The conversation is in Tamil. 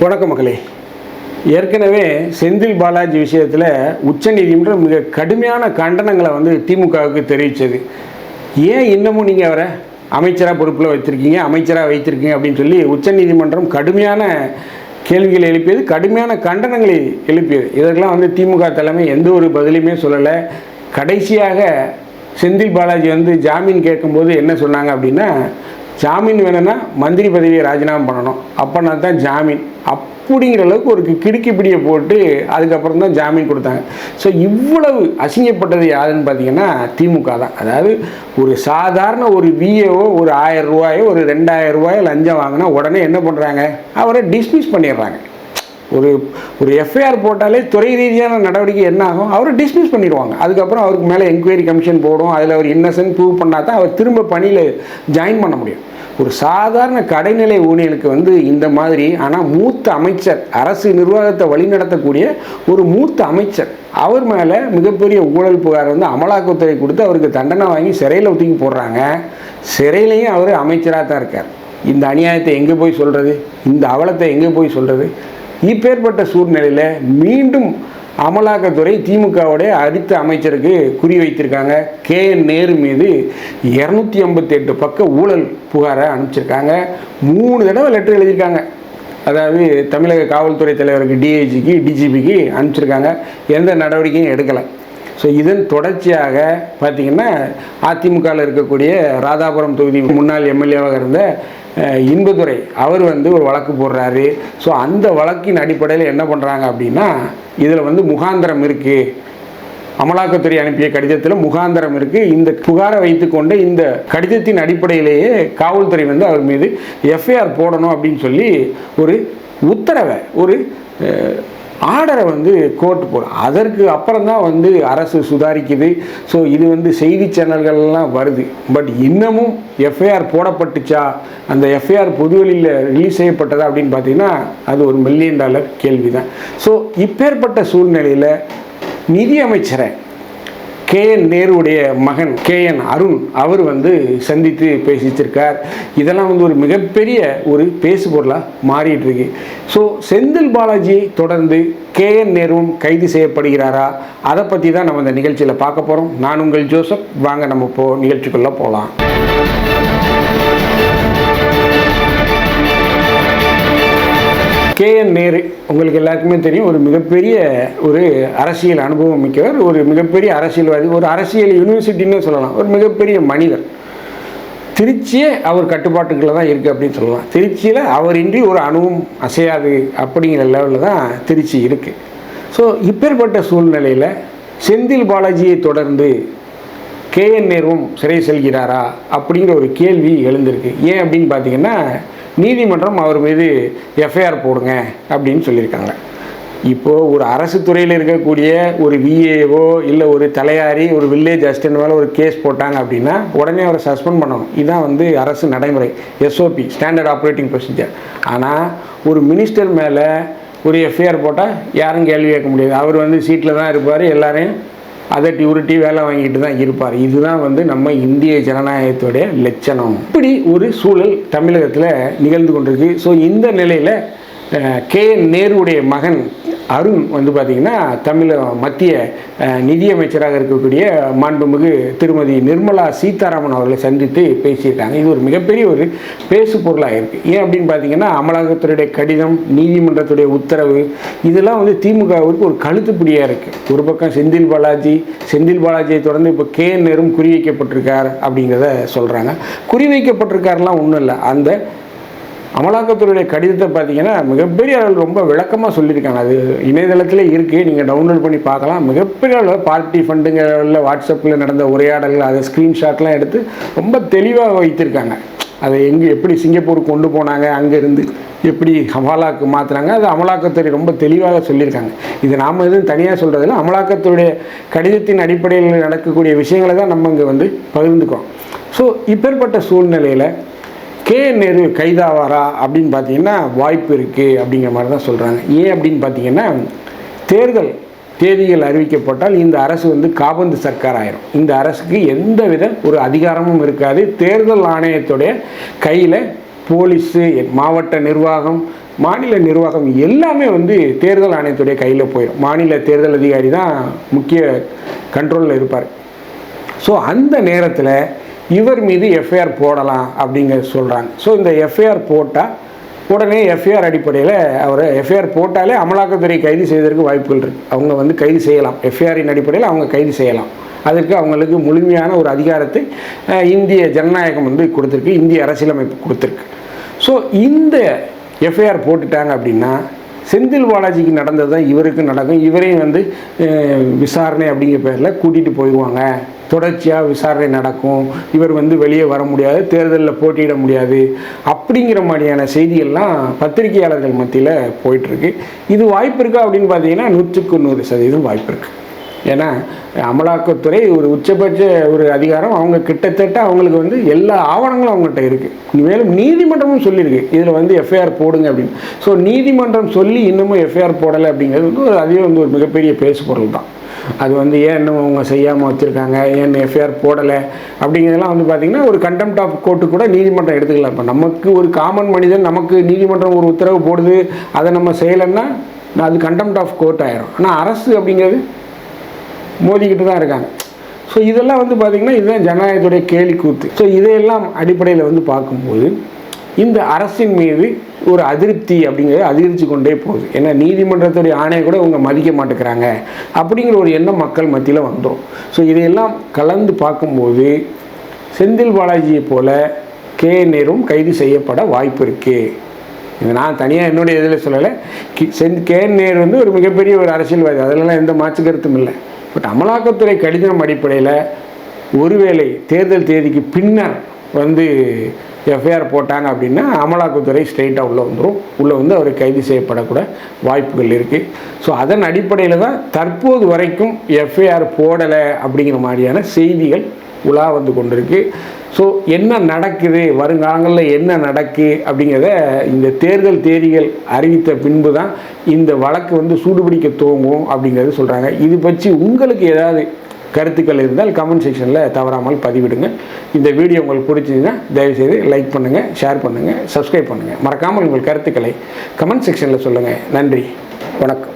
வணக்கம் மக்களே. ஏற்கனவே செந்தில் பாலாஜி விஷயத்தில் உச்சநீதிமன்றம் மிக கடுமையான கண்டனங்களை திமுகவுக்கு தெரிவித்தது. ஏன் இன்னமும் நீங்கள் அவரை அமைச்சராக பொறுப்பில் வைத்திருக்கீங்க அப்படின்னு சொல்லி உச்சநீதிமன்றம் கடுமையான கேள்விகளை எழுப்பியது, கடுமையான கண்டனங்களை எழுப்பியது. இதற்கெல்லாம் திமுக தலைமை எந்த ஒரு பதிலுமே சொல்லலை. கடைசியாக செந்தில் பாலாஜி ஜாமீன் கேட்கும்போது என்ன சொன்னாங்க அப்படின்னா, ஜாமீன் வேணும்னா மந்திரி பதவியை ராஜினாமா பண்ணணும், அப்போனா தான் ஜாமீன் அப்படிங்கிற அளவுக்கு ஒரு கிடுக்கிப்பிடியை போட்டு அதுக்கப்புறம் தான் ஜாமீன் கொடுத்தாங்க. ஸோ இவ்வளவு அசிங்கப்பட்டது யாருன்னு பார்த்தீங்கன்னா திமுக தான். அதாவது ஒரு சாதாரண ஒரு விஏஓ ஒரு 1000 ரூபாயோ ஒரு 2000 ரூபாயோ லஞ்சம் வாங்கினா உடனே என்ன பண்ணுறாங்க, அவரை டிஸ்மிஸ் பண்ணிடுறாங்க. ஒரு எஃப்ஐஆர் போட்டாலே துறை ரீதியான நடவடிக்கை என்ன ஆகும், அவரை டிஸ்மிஸ் பண்ணிடுவாங்க. அதுக்கப்புறம் அவருக்கு மேலே என்கொயரி கமிஷன் போடும். அதில் அவர் இன்னசென்ட் ப்ரூவ் பண்ணால் தான் அவர் திரும்ப பணியில் ஜாயின் பண்ண முடியும். ஒரு சாதாரண கடைநிலை ஊழியர்களுக்கு இந்த மாதிரி. ஆனால் மூத்த அமைச்சர், அரசு நிர்வாகத்தை வழிநடத்தக்கூடிய ஒரு மூத்த அமைச்சர், அவர் மேலே மிகப்பெரிய ஊழல் புகார் அமலாக்கத்துறை கொடுத்து அவருக்கு தண்டனை வாங்கி சிறையில் தூக்கி போடுறாங்க. சிறையிலையும் அவர் அமைச்சராக தான் இருக்கார். இந்த அநியாயத்தை எங்கே போய் சொல்கிறது, இந்த அவலத்தை எங்கே போய் சொல்கிறது? இப்பேற்பட்ட சூழ்நிலையில் மீண்டும் அமலாக்கத்துறை திமுகவுடைய அடுத்த அமைச்சருக்கு குறி வைத்திருக்காங்க. KN நேரு மீது 258 பக்க ஊழல் புகாரை அனுப்பிச்சிருக்காங்க. 3 தடவை லெட்டர் எழுதியிருக்காங்க. அதாவது தமிழக காவல்துறை தலைவருக்கு, DIGக்கு, DGPக்கு அனுப்பிச்சிருக்காங்க. எந்த நடவடிக்கையும் எடுக்கலை. ஸோ இதன் தொடர்ச்சியாக பார்த்திங்கன்னா அதிமுகவில் இருக்கக்கூடிய ராதாபுரம் தொகுதி முன்னாள் எம்எல்ஏவாக இருந்த இன்பதுரை அவர் ஒரு வழக்கு போடுறாரு. ஸோ அந்த வழக்கின் அடிப்படையில் என்ன பண்ணுறாங்க அப்படின்னா, இதில் முகாந்திரம் இருக்குது, அமலாக்கத்துறை அனுப்பிய கடிதத்தில் முகாந்திரம் இருக்குது, இந்த புகாரை வைத்துக்கொண்டு இந்த கடிதத்தின் அடிப்படையிலேயே காவல்துறை அவர் மீது எஃப்ஐஆர் போடணும் அப்படின்னு சொல்லி ஒரு உத்தரவை, ஒரு ஆர்டரை கோர்ட் போடும். அதற்கு அப்புறம் தான் அரசு சுதாரிக்குது. ஸோ இது செய்தி சேனல்கள்லாம் வருது. பட் இன்னமும் எஃப்ஐஆர் போடப்பட்டுச்சா, அந்த எஃப்ஐஆர் பொதுவெளியில் ரிலீஸ் செய்யப்பட்டதா அப்படின்னு பார்த்தீங்கன்னா அது ஒரு $1 மில்லியன் கேள்வி தான். ஸோ இப்பேற்பட்ட சூழ்நிலையில் நிதியமைச்சரை KN நேருடைய மகன் KN அருண் அவர் சந்தித்து பேசிச்சிருக்கார். இதெல்லாம் ஒரு மிகப்பெரிய ஒரு பேசு பொருளாக மாறிட்டு இருக்கு. ஸோ செந்தில் பாலாஜியை தொடர்ந்து KN நேருவும் கைது செய்யப்படுகிறாரா, அதை பற்றி தான் நம்ம இந்த நிகழ்ச்சியில் பார்க்க போகிறோம். நான் உங்கள் ஜோசப். வாங்க நம்ம நிகழ்ச்சிக்குள்ளே போகலாம். KN நேரு உங்களுக்கு எல்லாருக்குமே தெரியும், ஒரு மிகப்பெரிய ஒரு அரசியல் அனுபவம் மிக்கவர், ஒரு மிகப்பெரிய அரசியல்வாதி, ஒரு அரசியல் யூனிவர்சிட்டின்னு சொல்லலாம், ஒரு மிகப்பெரிய மனிதர். திருச்சியே அவர் கட்டுப்பாட்டுக்குள்ளே தான் இருக்குது அப்படின்னு சொல்லலாம். திருச்சியில் அவரின்றி ஒரு அணுவும் அசையாது அப்படிங்கிற லெவலில் தான் திருச்சி இருக்குது. ஸோ இப்பேற்பட்ட சூழ்நிலையில் செந்தில் பாலாஜியை தொடர்ந்து KN நேருவும் சிறை செல்கிறாரா அப்படிங்கிற ஒரு கேள்வி எழுந்திருக்கு. ஏன் அப்படின்னு பார்த்தீங்கன்னா, நீதிமன்றம் அவர் மீது எஃப்ஐஆர் போடுங்க அப்படின்னு சொல்லியிருக்காங்க. இப்போது ஒரு அரசு துறையில் இருக்கக்கூடிய ஒரு விஏஓ இல்லை ஒரு தலையாரி, ஒரு வில்லேஜ் அசிஸ்டன்ட் மேலே ஒரு கேஸ் போட்டாங்க அப்படின்னா உடனே அவரை சஸ்பெண்ட் பண்ணணும். இதுதான் அரசு நடைமுறை, SOP, ஸ்டாண்டர்ட் ஆப்ரேட்டிங் ப்ரொசீஜர். ஆனால் ஒரு மினிஸ்டர் மேலே ஒரு எஃப்ஐஆர் போட்டால் யாரும் கேள்வி கேட்க முடியாது. அவர் சீட்டில் தான் இருப்பார், எல்லாரையும் அதட்டி உருட்டி வேலை வாங்கிட்டு தான் இருப்பார். இதுதான் நம்ம இந்திய ஜனநாயகத்துடைய லட்சணம். இப்படி ஒரு சூழல் தமிழகத்தில் நிகழ்ந்து கொண்டிருக்கு. ஸோ இந்த நிலையில் KN நேருடைய மகன் அருண் பார்த்திங்கன்னா மத்திய நிதியமைச்சராக இருக்கக்கூடிய மாண்புமிகு திருமதி நிர்மலா சீதாராமன் அவர்களை சந்தித்து பேசியிருக்காங்க. இது ஒரு மிகப்பெரிய ஒரு பேசு பொருளாக இருக்குது. ஏன் அப்படின்னு பார்த்தீங்கன்னா, அமலாக்கத்துறையுடைய கடிதம், நீதிமன்றத்துடைய உத்தரவு, இதெல்லாம் திமுகவிற்கு ஒரு கழுத்துப்பிடியாக இருக்குது. ஒரு பக்கம் செந்தில் பாலாஜியை தொடர்ந்து இப்போ KN நேரும் குறிவைக்கப்பட்டிருக்கார் அப்படிங்கிறத சொல்கிறாங்க. குறிவைக்கப்பட்டிருக்காருலாம் ஒன்றும் இல்லை. அந்த அமலாக்கத்துறையுடைய கடிதத்தை பார்த்தீங்கன்னா மிகப்பெரிய அளவில் ரொம்ப விளக்கமாக சொல்லியிருக்காங்க. அது இணையதளத்தில் இருக்குது, நீங்கள் டவுன்லோட் பண்ணி பார்க்கலாம். மிகப்பெரிய அளவில் பார்ட்டி ஃபண்டுங்களில் வாட்ஸ்அப்பில் நடந்த உரையாடல்கள், அதை ஸ்க்ரீன்ஷாட்லாம் எடுத்து ரொம்ப தெளிவாக வைத்திருக்காங்க. அதை எப்படி சிங்கப்பூருக்கு கொண்டு போனாங்க, அங்கேருந்து எப்படி அமலாக்கு மாற்றுறாங்க, அது அமலாக்கத்துறை ரொம்ப தெளிவாக சொல்லியிருக்காங்க. இது நாம் எதுவும் தனியாக சொல்கிறதில்ல, அமலாக்கத்துடைய கடிதத்தின் அடிப்படையில் நடக்கக்கூடிய விஷயங்களை தான் நம்ம இங்கே பகிர்ந்துக்கிறோம். ஸோ இப்பேற்பட்ட சூழ்நிலையில் KN நேரு கைதாவாரா அப்படின்னு பார்த்தீங்கன்னா வாய்ப்பு இருக்குது அப்படிங்கிற மாதிரி தான் சொல்கிறாங்க. ஏன் அப்படின்னு பார்த்தீங்கன்னா, தேர்தல் தேதிகள் அறிவிக்கப்பட்டால் இந்த அரசு காபந்து சர்க்கார் ஆயிரும். இந்த அரசுக்கு எந்த வித ஒரு அதிகாரமும் இருக்காது. தேர்தல் ஆணையத்துடைய கையில் போலீஸு, மாவட்ட நிர்வாகம், மாநில நிர்வாகம் எல்லாமே வந்து தேர்தல் ஆணையத்துடைய கையில் போயிடும். மாநில தேர்தல் அதிகாரி தான் முக்கிய கண்ட்ரோலில் இருப்பார். ஸோ அந்த நேரத்தில் இவர் மீது எஃப்ஐஆர் போடலாம் அப்படிங்கிற சொல்கிறாங்க. ஸோ இந்த எஃப்ஐஆர் போட்டால் உடனே எஃப்ஐஆர் அடிப்படையில் அவரை எஃப்ஐஆர் போட்டாலே அமலாக்கத்துறை கைது செய்வதற்கு வாய்ப்புகள் இருக்குது. அவங்க வந்து கைது செய்யலாம், எஃப்ஐஆரின் அடிப்படையில் அவங்க கைது செய்யலாம். அதற்கு அவங்களுக்கு முழுமையான ஒரு அதிகாரத்தை இந்திய ஜனநாயகம் வந்து கொடுத்துருக்கு, இந்திய அரசியலமைப்பு கொடுத்துருக்கு. ஸோ இந்த எஃப்ஐஆர் போட்டுட்டாங்க அப்படின்னா செந்தில் பாலாஜிக்கு நடந்தது தான் இவருக்கு நடக்கும். இவரையும் வந்து விசாரணை அப்படிங்கிற பேரில் கூட்டிகிட்டு போயிடுவாங்க. தொடர்ச்சியாக விசாரணை நடக்கும். இவர் வந்து வெளியே வர முடியாது, தேர்தலில் போட்டியிட முடியாது அப்படிங்கிற மாதிரியான செய்திகள்லாம் பத்திரிகையாளர்கள் மத்தியில் போயிட்டுருக்கு. இது வாய்ப்பு இருக்கா அப்படின்னு பார்த்தீங்கன்னா 100% வாய்ப்பு இருக்குது. ஏன்னா அமலாக்கத்துறை ஒரு உச்சபட்ச ஒரு அதிகாரம். அவங்க கிட்டத்தட்ட அவங்களுக்கு வந்து எல்லா ஆவணங்களும் அவங்ககிட்ட இருக்குது. மேலும் நீதிமன்றமும் சொல்லியிருக்கு இதில் வந்து எஃப்ஐஆர் போடுங்க அப்படின்னு. ஸோ நீதிமன்றம் சொல்லி இன்னமும் எஃப்ஐஆர் போடலை அப்படிங்கிறது வந்து அதுவே வந்து ஒரு மிகப்பெரிய பேசு பொருள் தான். அது வந்து ஏன் இன்னும் அவங்க செய்யாமல் வச்சுருக்காங்க, ஏன் எஃப்ஐஆர் போடலை அப்படிங்கிறதெல்லாம் வந்து பார்த்திங்கன்னா ஒரு கண்டெம்ட் ஆஃப் கோர்ட்டு கூட நீதிமன்றம் எடுத்துக்கலாம். இப்போ நமக்கு ஒரு காமன் மனிதன் நமக்கு நீதிமன்றம் ஒரு உத்தரவு போடுது, அதை நம்ம செய்யலைன்னா அது கண்டெம்ட் ஆஃப் கோர்ட் ஆயிரும். ஆனால் அரசு அப்படிங்கிறது மோதிக்கிட்டு தான் இருக்காங்க. ஸோ இதெல்லாம் வந்து பார்த்திங்கன்னா இதுதான் ஜனநாயகத்துடைய கேலி கூத்து. ஸோ இதையெல்லாம் அடிப்படையில் வந்து பார்க்கும்போது இந்த அரசின் மீது ஒரு அதிருப்தி அப்படிங்கிறது அதிகரித்து கொண்டே போகுது. ஏன்னா நீதிமன்றத்துடைய ஆணையை கூட இவங்க மதிக்க மாட்டேங்கிறாங்க அப்படிங்கிற ஒரு எண்ணம் மக்கள் மத்தியில் வந்துடும். ஸோ இதையெல்லாம் கலந்து பார்க்கும்போது செந்தில் பாலாஜியை போல KNரும் கைது செய்யப்பட வாய்ப்பு இருக்குது. இது நான் தனியாக என்னுடைய இதில் சொல்லலை. KN வந்து ஒரு மிகப்பெரிய ஒரு அரசியல்வாதி, அதிலெல்லாம் எந்த மாற்று கருத்தும் இல்லை. பட் அமலாக்கத்துறை கடிதம் அடிப்படையில் ஒருவேளை தேர்தல் தேதிக்கு பின்னர் வந்து எஃப்ஐஆர் போட்டாங்க அப்படின்னா அமலாக்கத்துறை ஸ்ட்ரெயிட்டாக உள்ளே வந்துடும். உள்ளே வந்து அவர் கைது செய்யப்படக்கூட வாய்ப்புகள் இருக்குது. ஸோ அதன் அடிப்படையில் தான் தற்போது வரைக்கும் எஃப்ஐஆர் போடலை அப்படிங்கிற மாதிரியான செய்திகள் உலா வந்து கொண்டிருக்கு. ஸோ என்ன நடக்குது, வருங்காலங்களில் என்ன நடக்கு அப்படிங்கிறத இந்த தேர்தல் தேதிகள் அறிவித்த பின்பு தான் இந்த வழக்கு வந்து சூடுபிடிக்க துவங்கும் அப்படிங்கிறது சொல்கிறாங்க. இது பற்றி உங்களுக்கு ஏதாவது கருத்துக்கள் இருந்தால் கமெண்ட் செக்ஷனில் தவறாமல் பதிவிடுங்க. இந்த வீடியோ உங்களுக்கு பிடிச்சதுன்னா தயவுசெய்து லைக் பண்ணுங்கள், ஷேர் பண்ணுங்கள், சப்ஸ்கிரைப் பண்ணுங்கள். மறக்காமல் உங்கள் கருத்துக்களை கமெண்ட் செக்ஷனில் சொல்லுங்கள். நன்றி, வணக்கம்.